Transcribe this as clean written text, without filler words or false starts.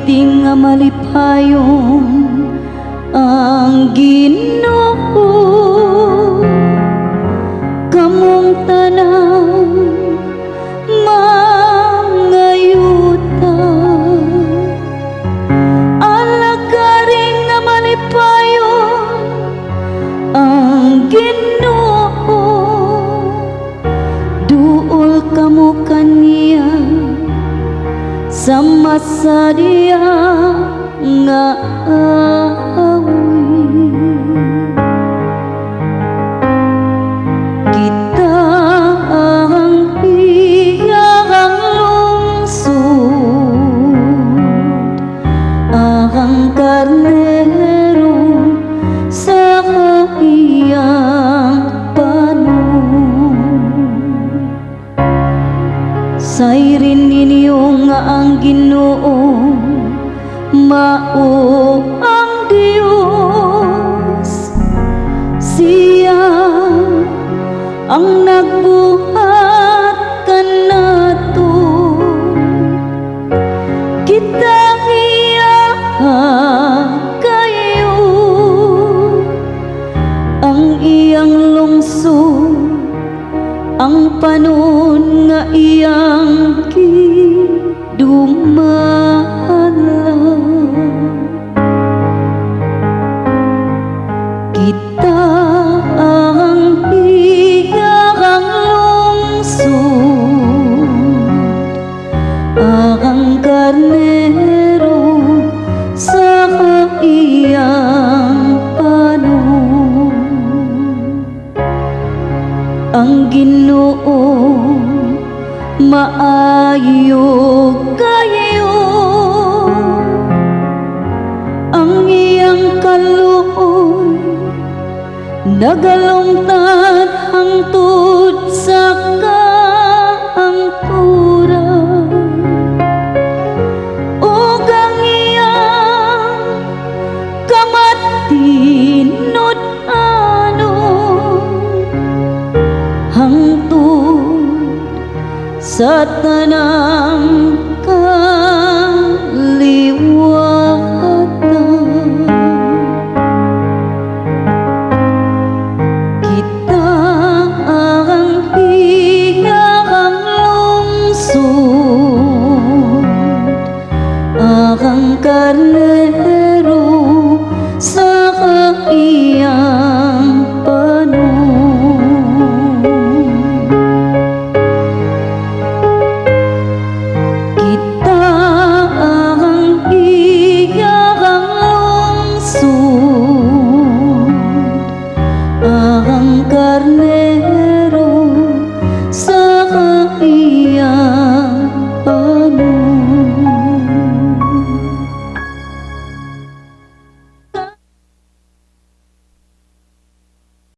iti nga malipayon ang Ginoo. Kamong tanan mangayuta, alagaring nga malipayon ang Ginoo. Duol kamo kaniya sa masadya nga awi. Kita ang iyang lungsod, ang karnero sa iyang panon. Sayrin ninyo nga ang Ginoo, mao ang Dios. Siya ang nagbuhat kanato, kita iya kayo ang iyang lungsod, ang panon nga iyang gidumahala. Kita ang iyang lungsod, ang karnero sa iyang panon. Ang Ginoo maayo kayo, ang iyang kaluoy nagalungtad hangtod sa kaangkuran. Ug ang iyang kamatinud-ano hangtod sa tanang